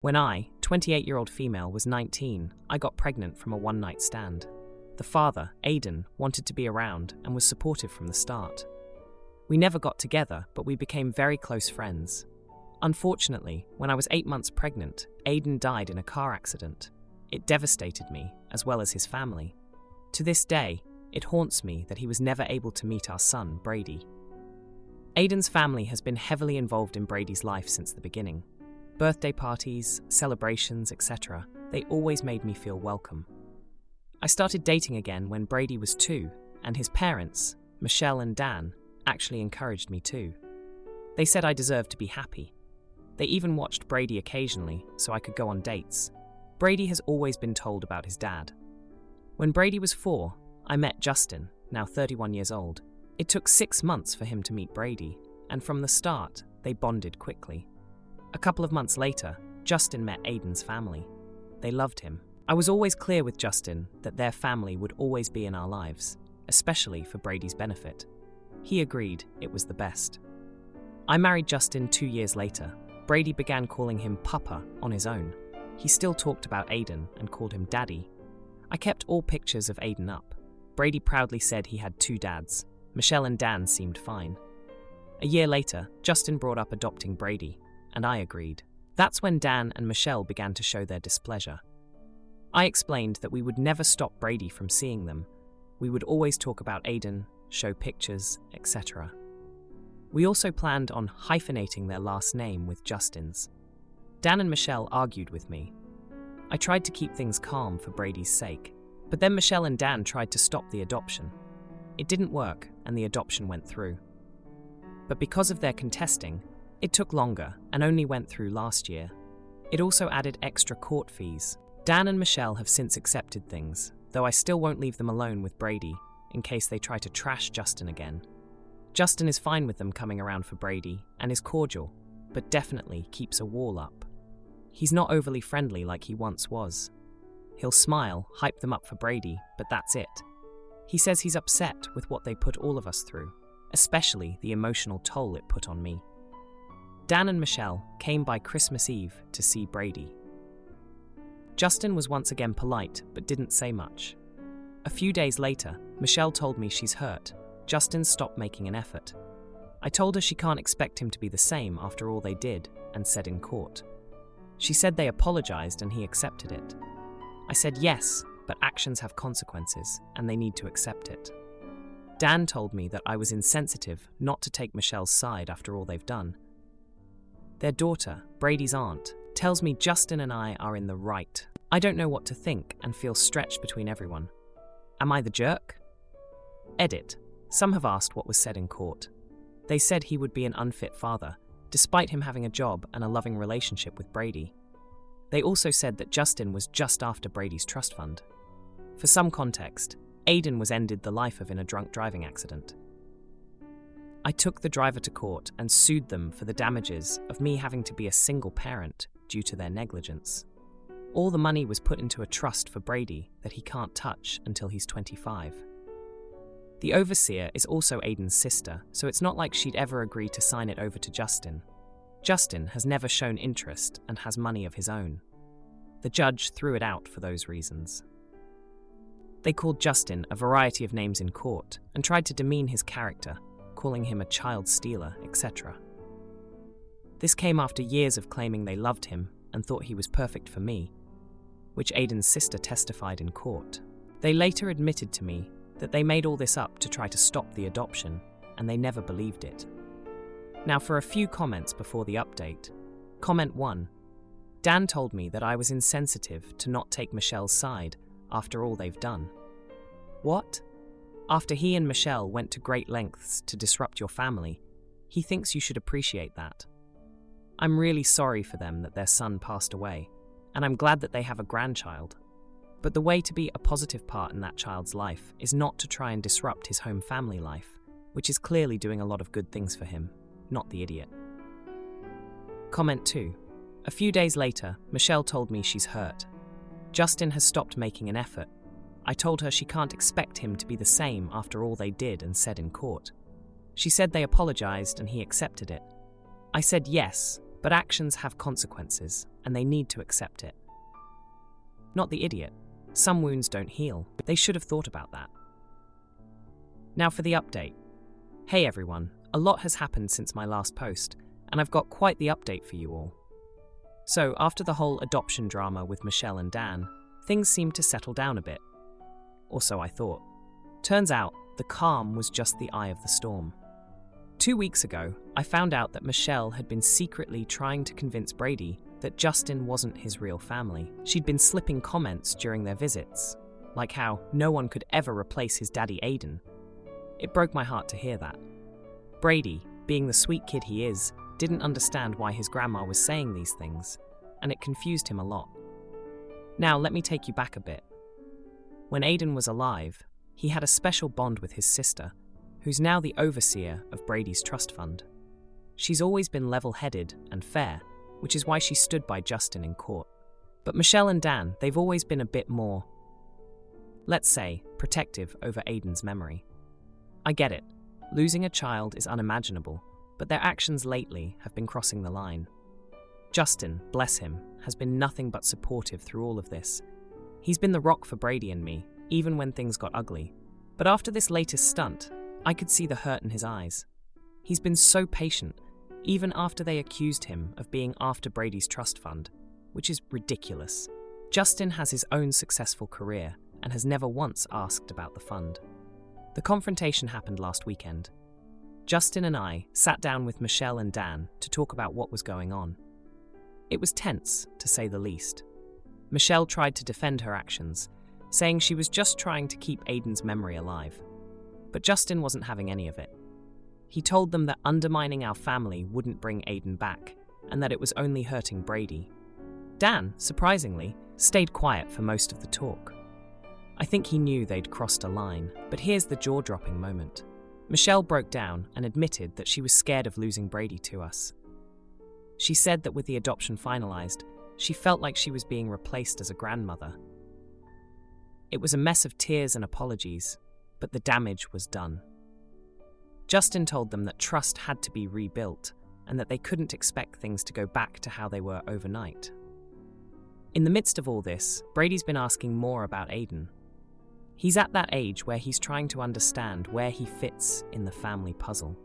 When I, 28-year-old female, was 19, I got pregnant from a one-night stand. The father, Aidan, wanted to be around and was supportive from the start. We never got together, but we became very close friends. Unfortunately, when I was 8 months pregnant, Aidan died in a car accident. It devastated me, as well as his family. To this day, it haunts me that he was never able to meet our son, Brady. Aidan's family has been heavily involved in Brady's life since the beginning. Birthday parties, celebrations, etc., they always made me feel welcome. I started dating again when Brady was 2, and his parents, Michelle and Dan, actually encouraged me too. They said I deserved to be happy. They even watched Brady occasionally so I could go on dates. Brady has always been told about his dad. When Brady was 4, I met Justin, now 31 years old. It took 6 months for him to meet Brady, and from the start, they bonded quickly. A couple of months later, Justin met Aidan's family. They loved him. I was always clear with Justin that their family would always be in our lives, especially for Brady's benefit. He agreed it was the best. I married Justin 2 years later. Brady began calling him Papa on his own. He still talked about Aidan and called him Daddy. I kept all pictures of Aidan up. Brady proudly said he had 2 dads. Michelle and Dan seemed fine. A year later, Justin brought up adopting Brady, and I agreed. That's when Dan and Michelle began to show their displeasure. I explained that we would never stop Brady from seeing them. We would always talk about Aidan, show pictures, etc. We also planned on hyphenating their last name with Justin's. Dan and Michelle argued with me. I tried to keep things calm for Brady's sake, but then Michelle and Dan tried to stop the adoption. It didn't work, and the adoption went through. But because of their contesting, it took longer and only went through last year. It also added extra court fees. Dan and Michelle have since accepted things, though I still won't leave them alone with Brady in case they try to trash Justin again. Justin is fine with them coming around for Brady and is cordial, but definitely keeps a wall up. He's not overly friendly like he once was. He'll smile, hype them up for Brady, but that's it. He says he's upset with what they put all of us through, especially the emotional toll it put on me. Dan and Michelle came by Christmas Eve to see Brady. Justin was once again polite, but didn't say much. A few days later, Michelle told me she's hurt. Justin stopped making an effort. I told her she can't expect him to be the same after all they did and said in court. She said they apologized and he accepted it. I said yes, but actions have consequences and they need to accept it. Dan told me that I was insensitive not to take Michelle's side after all they've done. Their daughter, Brady's aunt, tells me Justin and I are in the right. I don't know what to think and feel stretched between everyone. Am I the jerk? Edit. Some have asked what was said in court. They said he would be an unfit father, despite him having a job and a loving relationship with Brady. They also said that Justin was just after Brady's trust fund. For some context, Aidan was ended the life of in a drunk driving accident. I took the driver to court and sued them for the damages of me having to be a single parent due to their negligence. All the money was put into a trust for Brady that he can't touch until he's 25. The overseer is also Aidan's sister, so it's not like she'd ever agree to sign it over to Justin. Justin has never shown interest and has money of his own. The judge threw it out for those reasons. They called Justin a variety of names in court and tried to demean his character, calling him a child stealer, etc. This came after years of claiming they loved him and thought he was perfect for me, which Aidan's sister testified in court. They later admitted to me that they made all this up to try to stop the adoption, and they never believed it. Now for a few comments before the update. Comment 1. Dan told me that I was insensitive to not take Michelle's side after all they've done. What? After he and Michelle went to great lengths to disrupt your family, he thinks you should appreciate that. I'm really sorry for them that their son passed away, and I'm glad that they have a grandchild. But the way to be a positive part in that child's life is not to try and disrupt his home family life, which is clearly doing a lot of good things for him, not the idiot. Comment 2. A few days later, Michelle told me she's hurt. Justin has stopped making an effort. I told her she can't expect him to be the same after all they did and said in court. She said they apologized and he accepted it. I said yes, but actions have consequences, and they need to accept it. Not the idiot. Some wounds don't heal. They should have thought about that. Now for the update. Hey everyone, a lot has happened since my last post, and I've got quite the update for you all. So, after the whole adoption drama with Michelle and Dan, things seemed to settle down a bit. Or so I thought. Turns out, the calm was just the eye of the storm. 2 weeks ago, I found out that Michelle had been secretly trying to convince Brady that Justin wasn't his real family. She'd been slipping comments during their visits, like how no one could ever replace his daddy Aiden. It broke my heart to hear that. Brady, being the sweet kid he is, didn't understand why his grandma was saying these things, and it confused him a lot. Now, let me take you back a bit. When Aiden was alive, he had a special bond with his sister, who's now the overseer of Brady's trust fund. She's always been level-headed and fair, which is why she stood by Justin in court. But Michelle and Dan, they've always been a bit more, let's say, protective over Aiden's memory. I get it. Losing a child is unimaginable, but their actions lately have been crossing the line. Justin, bless him, has been nothing but supportive through all of this. He's been the rock for Brady and me, even when things got ugly. But after this latest stunt, I could see the hurt in his eyes. He's been so patient, even after they accused him of being after Brady's trust fund, which is ridiculous. Justin has his own successful career and has never once asked about the fund. The confrontation happened last weekend. Justin and I sat down with Michelle and Dan to talk about what was going on. It was tense, to say the least. Michelle tried to defend her actions, saying she was just trying to keep Aiden's memory alive. But Justin wasn't having any of it. He told them that undermining our family wouldn't bring Aiden back, and that it was only hurting Brady. Dan, surprisingly, stayed quiet for most of the talk. I think he knew they'd crossed a line, but here's the jaw-dropping moment. Michelle broke down and admitted that she was scared of losing Brady to us. She said that with the adoption finalized, she felt like she was being replaced as a grandmother. It was a mess of tears and apologies, but the damage was done. Justin told them that trust had to be rebuilt and that they couldn't expect things to go back to how they were overnight. In the midst of all this, Brady's been asking more about Aiden. He's at that age where he's trying to understand where he fits in the family puzzle.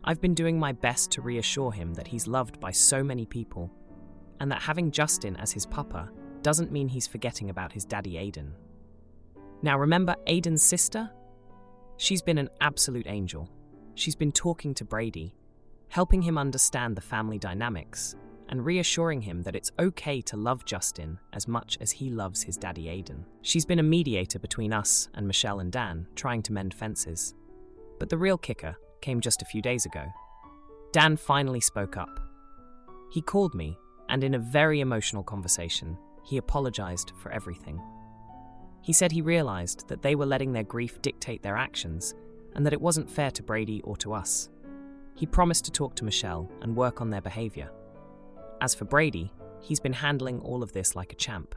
I've been doing my best to reassure him that he's loved by so many people, and that having Justin as his papa doesn't mean he's forgetting about his daddy Aiden. Now remember Aiden's sister? She's been an absolute angel. She's been talking to Brady, helping him understand the family dynamics, and reassuring him that it's okay to love Justin as much as he loves his daddy Aiden. She's been a mediator between us and Michelle and Dan, trying to mend fences. But the real kicker came just a few days ago. Dan finally spoke up. He called me, and in a very emotional conversation, he apologized for everything. He said he realized that they were letting their grief dictate their actions, and that it wasn't fair to Brady or to us. He promised to talk to Michelle and work on their behavior. As for Brady, he's been handling all of this like a champ.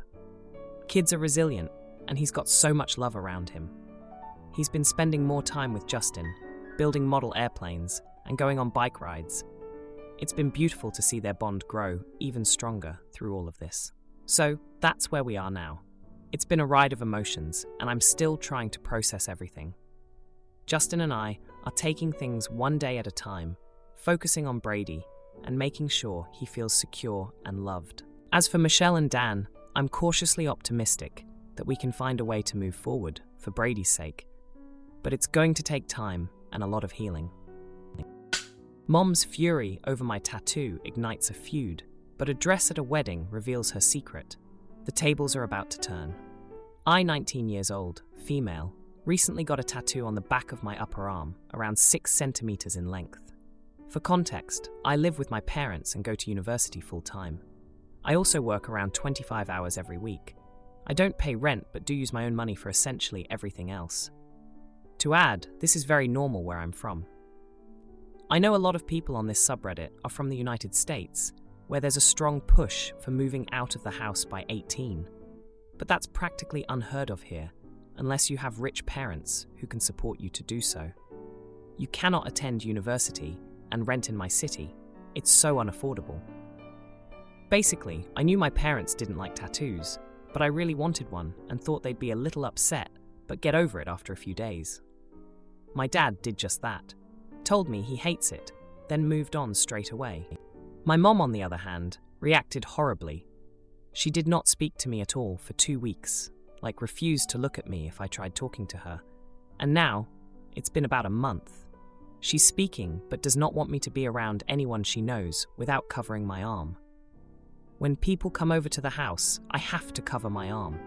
Kids are resilient, and he's got so much love around him. He's been spending more time with Justin, building model airplanes, and going on bike rides. It's been beautiful to see their bond grow even stronger through all of this. So, that's where we are now. It's been a ride of emotions, and I'm still trying to process everything. Justin and I are taking things one day at a time, focusing on Brady, and making sure he feels secure and loved. As for Michelle and Dan, I'm cautiously optimistic that we can find a way to move forward for Brady's sake. But it's going to take time and a lot of healing. Mom's fury over my tattoo ignites a feud, but a dress at a wedding reveals her secret. The tables are about to turn. I, 19 years old, female, recently got a tattoo on the back of my upper arm, around 6 centimeters in length. For context, I live with my parents and go to university full-time. I also work around 25 hours every week. I don't pay rent but do use my own money for essentially everything else. To add, this is very normal where I'm from. I know a lot of people on this subreddit are from the United States, where there's a strong push for moving out of the house by 18. But that's practically unheard of here, unless you have rich parents who can support you to do so. You cannot attend university and rent in my city. It's so unaffordable. Basically, I knew my parents didn't like tattoos, but I really wanted one and thought they'd be a little upset, but get over it after a few days. My dad did just that, told me he hates it, then moved on straight away. My mom, on the other hand, reacted horribly. She did not speak to me at all for 2 weeks, like refused to look at me if I tried talking to her. And now, it's been about a month. She's speaking, but does not want me to be around anyone she knows without covering my arm. When people come over to the house, I have to cover my arm.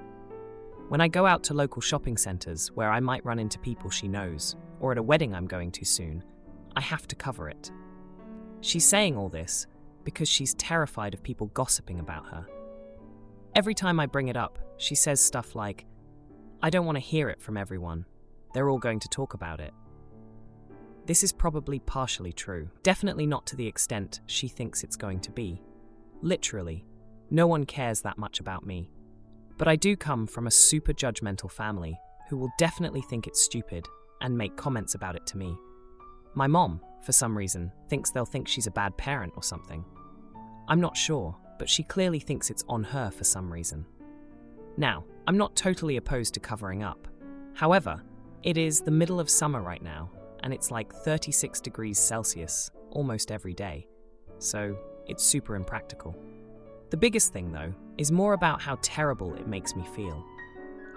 When I go out to local shopping centres where I might run into people she knows, or at a wedding I'm going to soon, I have to cover it. She's saying all this because she's terrified of people gossiping about her. Every time I bring it up, she says stuff like, "I don't want to hear it from everyone. They're all going to talk about it." This is probably partially true, definitely not to the extent she thinks it's going to be. Literally, no one cares that much about me. But I do come from a super judgmental family who will definitely think it's stupid and make comments about it to me. My mom, for some reason, thinks they'll think she's a bad parent or something. I'm not sure, but she clearly thinks it's on her for some reason. Now, I'm not totally opposed to covering up. However, it is the middle of summer right now, and it's like 36 degrees Celsius almost every day, so it's super impractical. The biggest thing, though, is more about how terrible it makes me feel.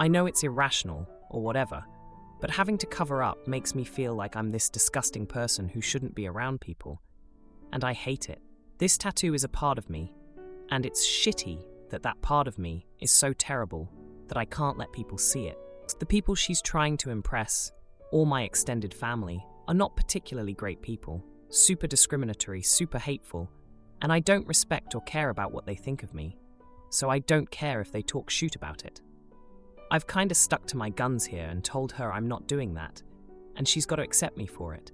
I know it's irrational or whatever, but having to cover up makes me feel like I'm this disgusting person who shouldn't be around people, and I hate it. This tattoo is a part of me, and it's shitty that that part of me is so terrible that I can't let people see it. The people she's trying to impress, or my extended family, are not particularly great people, super discriminatory, super hateful, and I don't respect or care about what they think of me, so I don't care if they talk shit about it. I've kinda stuck to my guns here and told her I'm not doing that, and she's got to accept me for it.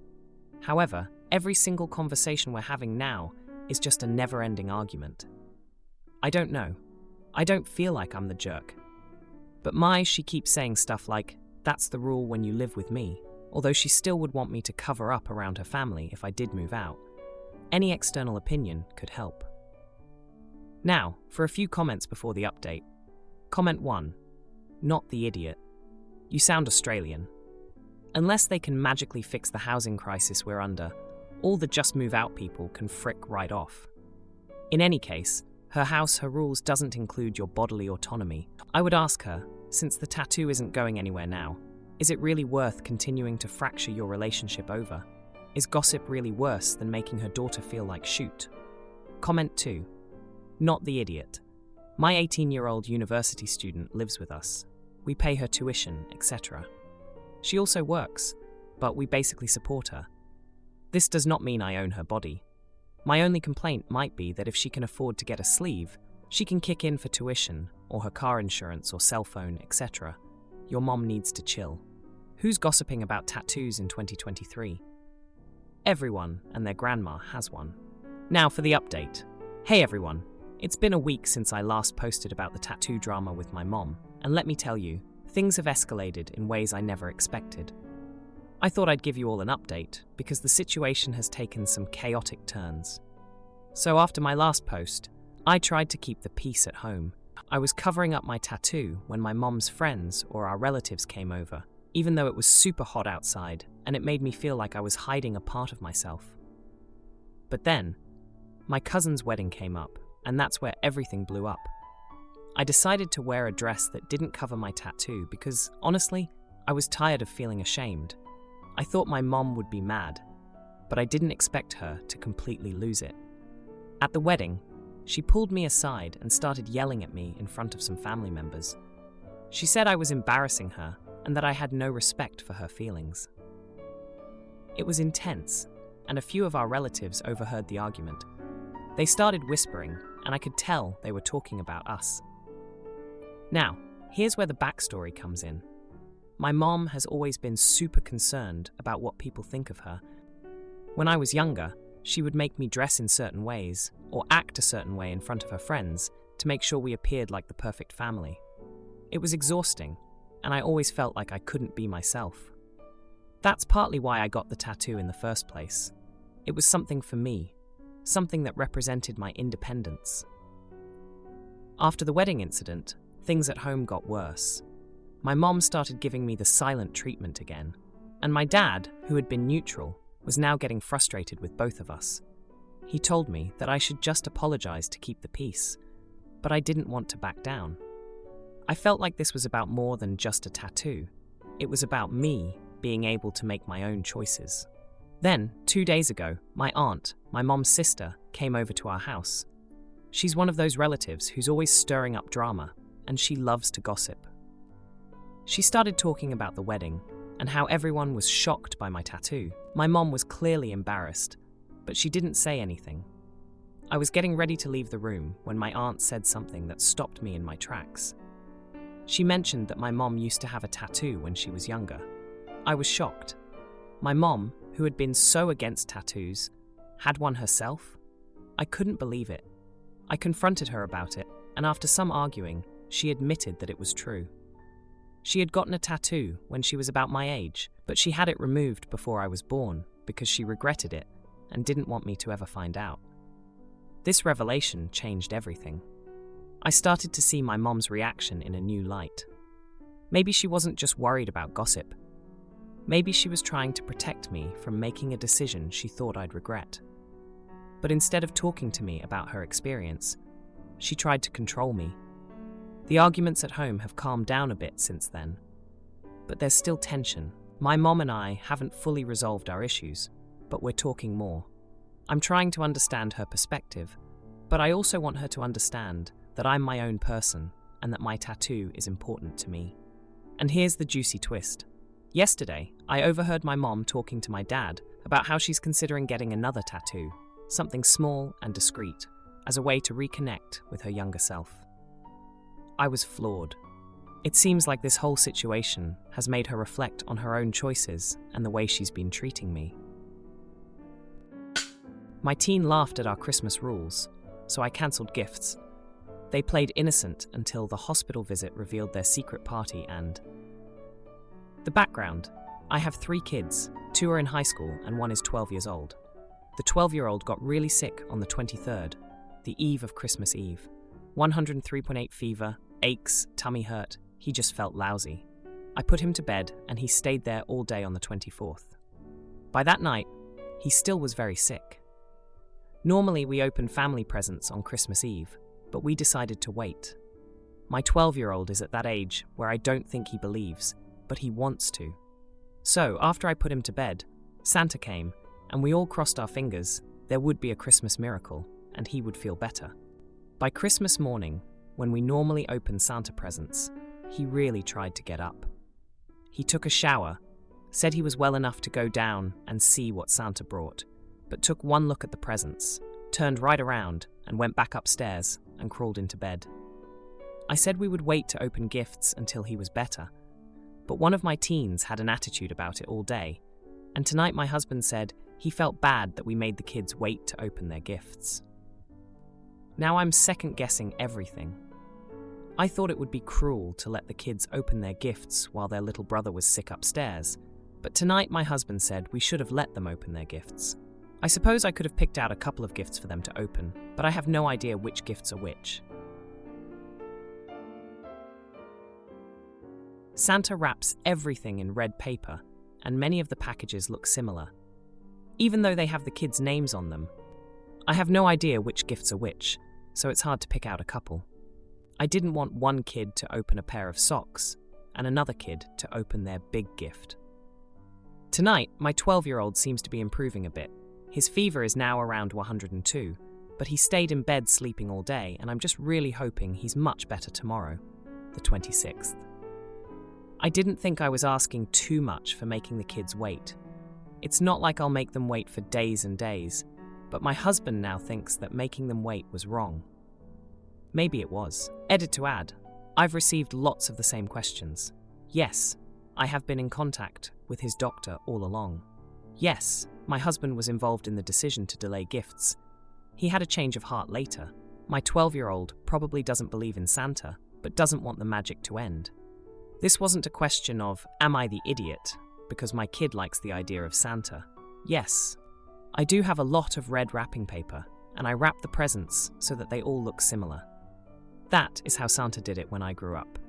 However, every single conversation we're having now is just a never-ending argument. I don't know. I don't feel like I'm the jerk. But she keeps saying stuff like, "That's the rule when you live with me," although she still would want me to cover up around her family if I did move out. Any external opinion could help. Now, for a few comments before the update. Comment 1. Not the idiot. You sound Australian. Unless they can magically fix the housing crisis we're under, all the just move out people can frick right off. In any case, her house, her rules doesn't include your bodily autonomy. I would ask her, since the tattoo isn't going anywhere now, is it really worth continuing to fracture your relationship over? Is gossip really worse than making her daughter feel like shoot? Comment 2. Not the idiot. My 18-year-old university student lives with us. We pay her tuition, etc. She also works, but we basically support her. This does not mean I own her body. My only complaint might be that if she can afford to get a sleeve, she can kick in for tuition, or her car insurance or cell phone, etc. Your mom needs to chill. Who's gossiping about tattoos in 2023? Everyone and their grandma has one. Now for the update. Hey everyone, it's been a week since I last posted about the tattoo drama with my mom, and let me tell you, things have escalated in ways I never expected. I thought I'd give you all an update, because the situation has taken some chaotic turns. So after my last post, I tried to keep the peace at home. I was covering up my tattoo when my mom's friends or our relatives came over, even though it was super hot outside, and it made me feel like I was hiding a part of myself. But then, my cousin's wedding came up, and that's where everything blew up. I decided to wear a dress that didn't cover my tattoo because, honestly, I was tired of feeling ashamed. I thought my mom would be mad, but I didn't expect her to completely lose it. At the wedding, she pulled me aside and started yelling at me in front of some family members. She said I was embarrassing her and that I had no respect for her feelings. It was intense, and a few of our relatives overheard the argument. They started whispering, and I could tell they were talking about us. Now, here's where the backstory comes in. My mom has always been super concerned about what people think of her. When I was younger, she would make me dress in certain ways, or act a certain way in front of her friends, to make sure we appeared like the perfect family. It was exhausting, and I always felt like I couldn't be myself. That's partly why I got the tattoo in the first place. It was something for me, something that represented my independence. After the wedding incident, things at home got worse. My mom started giving me the silent treatment again, and my dad, who had been neutral, was now getting frustrated with both of us. He told me that I should just apologize to keep the peace, but I didn't want to back down. I felt like this was about more than just a tattoo. It was about me being able to make my own choices. Then, 2 days ago, my aunt, my mom's sister, came over to our house. She's one of those relatives who's always stirring up drama, and she loves to gossip. She started talking about the wedding and how everyone was shocked by my tattoo. My mom was clearly embarrassed, but she didn't say anything. I was getting ready to leave the room when my aunt said something that stopped me in my tracks. She mentioned that my mom used to have a tattoo when she was younger. I was shocked. My mom, who had been so against tattoos, had one herself? I couldn't believe it. I confronted her about it, and after some arguing, she admitted that it was true. She had gotten a tattoo when she was about my age, but she had it removed before I was born because she regretted it and didn't want me to ever find out. This revelation changed everything. I started to see my mom's reaction in a new light. Maybe she wasn't just worried about gossip. Maybe she was trying to protect me from making a decision she thought I'd regret. But instead of talking to me about her experience, she tried to control me. The arguments at home have calmed down a bit since then. But there's still tension. My mom and I haven't fully resolved our issues, but we're talking more. I'm trying to understand her perspective, but I also want her to understand that I'm my own person and that my tattoo is important to me. And here's the juicy twist. Yesterday, I overheard my mom talking to my dad about how she's considering getting another tattoo, something small and discreet, as a way to reconnect with her younger self. I was floored. It seems like this whole situation has made her reflect on her own choices and the way she's been treating me. My teen laughed at our Christmas rules, so I cancelled gifts. They played innocent until the hospital visit revealed their secret party and... The background. I have 3 kids, 2 are in high school and 1 is 12 years old. The 12-year-old got really sick on the 23rd, the eve of Christmas Eve. 103.8 fever, aches, tummy hurt, he just felt lousy. I put him to bed and he stayed there all day on the 24th. By that night, he still was very sick. Normally we open family presents on Christmas Eve, but we decided to wait. My 12-year-old is at that age where I don't think he believes, but he wants to. So, after I put him to bed, Santa came, and we all crossed our fingers there would be a Christmas miracle, and he would feel better. By Christmas morning, when we normally open Santa presents, he really tried to get up. He took a shower, said he was well enough to go down and see what Santa brought, but took one look at the presents, turned right around, and went back upstairs and crawled into bed. I said we would wait to open gifts until he was better, but one of my teens had an attitude about it all day, and tonight my husband said he felt bad that we made the kids wait to open their gifts. Now I'm second-guessing everything. I thought it would be cruel to let the kids open their gifts while their little brother was sick upstairs, but tonight my husband said we should have let them open their gifts. I suppose I could have picked out a couple of gifts for them to open, but I have no idea which gifts are which. Santa wraps everything in red paper, and many of the packages look similar. Even though they have the kids' names on them, I have no idea which gifts are which, so it's hard to pick out a couple. I didn't want one kid to open a pair of socks, and another kid to open their big gift. Tonight, my 12-year-old seems to be improving a bit. His fever is now around 102, but he stayed in bed sleeping all day, and I'm just really hoping he's much better tomorrow, the 26th. I didn't think I was asking too much for making the kids wait. It's not like I'll make them wait for days and days, but my husband now thinks that making them wait was wrong. Maybe it was. Edit to add, I've received lots of the same questions. Yes, I have been in contact with his doctor all along. Yes, my husband was involved in the decision to delay gifts. He had a change of heart later. My 12-year-old probably doesn't believe in Santa, but doesn't want the magic to end. This wasn't a question of, am I the idiot, because my kid likes the idea of Santa. Yes, I do have a lot of red wrapping paper, and I wrap the presents so that they all look similar. That is how Santa did it when I grew up.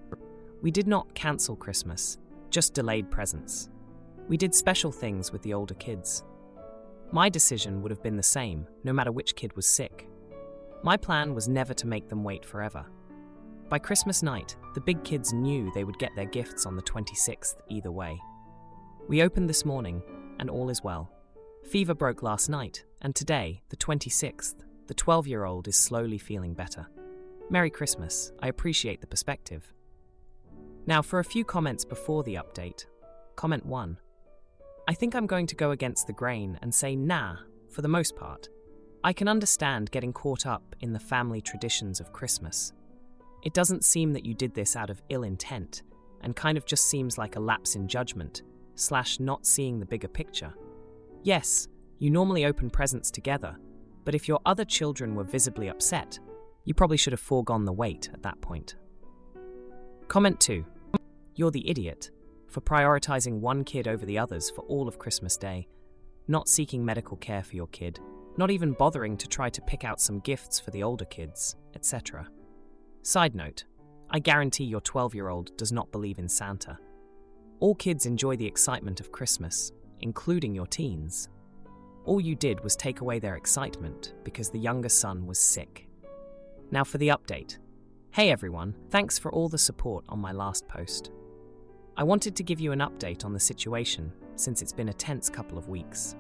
We did not cancel Christmas, just delayed presents. We did special things with the older kids. My decision would have been the same, no matter which kid was sick. My plan was never to make them wait forever. By Christmas night, the big kids knew they would get their gifts on the 26th either way. We opened this morning, and all is well. Fever broke last night, and today, the 26th, the 12-year-old is slowly feeling better. Merry Christmas. I appreciate the perspective. Now for a few comments before the update. Comment 1. I think I'm going to go against the grain and say nah, for the most part. I can understand getting caught up in the family traditions of Christmas. It doesn't seem that you did this out of ill intent, and kind of just seems like a lapse in judgment, / not seeing the bigger picture. Yes, you normally open presents together, but if your other children were visibly upset, you probably should have foregone the wait at that point. Comment 2. You're the idiot for prioritizing one kid over the others for all of Christmas Day, not seeking medical care for your kid, not even bothering to try to pick out some gifts for the older kids, etc. Side note, I guarantee your 12-year-old does not believe in Santa. All kids enjoy the excitement of Christmas, including your teens. All you did was take away their excitement because the younger son was sick. Now for the update. Hey everyone, thanks for all the support on my last post. I wanted to give you an update on the situation since it's been a tense couple of weeks.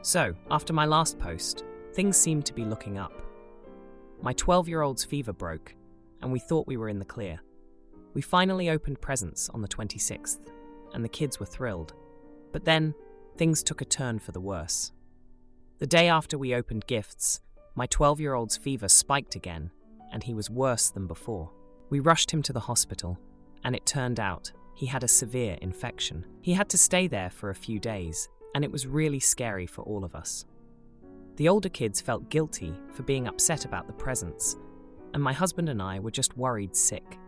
So, after my last post, things seemed to be looking up. My 12-year-old's fever broke, and we thought we were in the clear. We finally opened presents on the 26th, and the kids were thrilled. But then, things took a turn for the worse. The day after we opened gifts, my 12-year-old's fever spiked again, and he was worse than before. We rushed him to the hospital, and it turned out he had a severe infection. He had to stay there for a few days, and it was really scary for all of us. The older kids felt guilty for being upset about the presents, and my husband and I were just worried sick.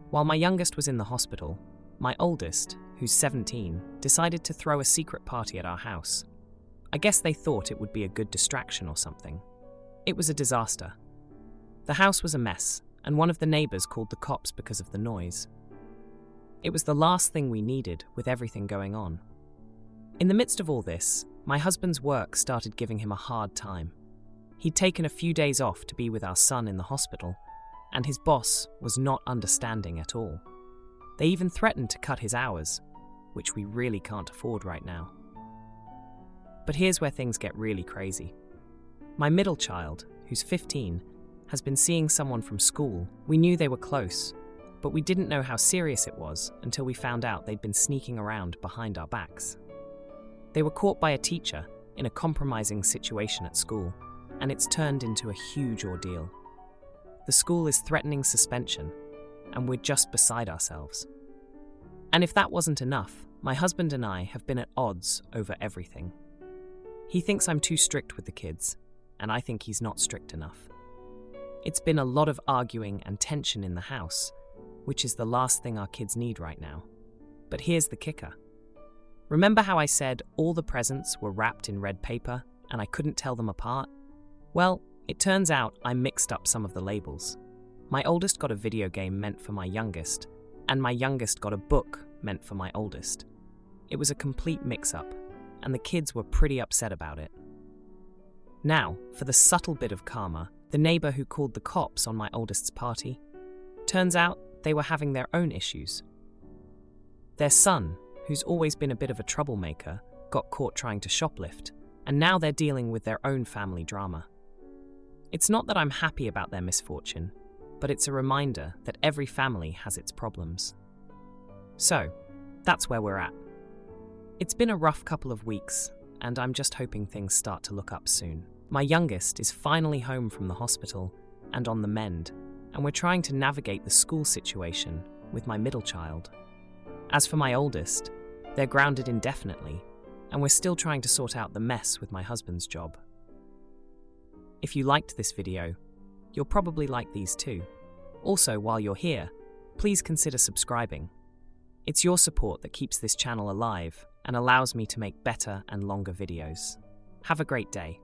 While my youngest was in the hospital, my oldest, who's 17, decided to throw a secret party at our house. I guess they thought it would be a good distraction or something. It was a disaster. The house was a mess, and one of the neighbors called the cops because of the noise. It was the last thing we needed with everything going on. In the midst of all this, my husband's work started giving him a hard time. He'd taken a few days off to be with our son in the hospital, and his boss was not understanding at all. They even threatened to cut his hours, which we really can't afford right now. But here's where things get really crazy. My middle child, who's 15, has been seeing someone from school. We knew they were close, but we didn't know how serious it was until we found out they'd been sneaking around behind our backs. They were caught by a teacher in a compromising situation at school, and it's turned into a huge ordeal. The school is threatening suspension, and we're just beside ourselves. And if that wasn't enough, my husband and I have been at odds over everything. He thinks I'm too strict with the kids, and I think he's not strict enough. It's been a lot of arguing and tension in the house, which is the last thing our kids need right now. But here's the kicker. Remember how I said all the presents were wrapped in red paper and I couldn't tell them apart? Well, it turns out I mixed up some of the labels. My oldest got a video game meant for my youngest, and my youngest got a book meant for my oldest. It was a complete mix-up, and the kids were pretty upset about it. Now, for the subtle bit of karma, the neighbor who called the cops on my oldest's party, turns out they were having their own issues. Their son, who's always been a bit of a troublemaker, got caught trying to shoplift, and now they're dealing with their own family drama. It's not that I'm happy about their misfortune, but it's a reminder that every family has its problems. So, that's where we're at. It's been a rough couple of weeks, and I'm just hoping things start to look up soon. My youngest is finally home from the hospital and on the mend, and we're trying to navigate the school situation with my middle child. As for my oldest, they're grounded indefinitely, and we're still trying to sort out the mess with my husband's job. If you liked this video, you'll probably like these too. Also, while you're here, please consider subscribing. It's your support that keeps this channel alive and allows me to make better and longer videos. Have a great day.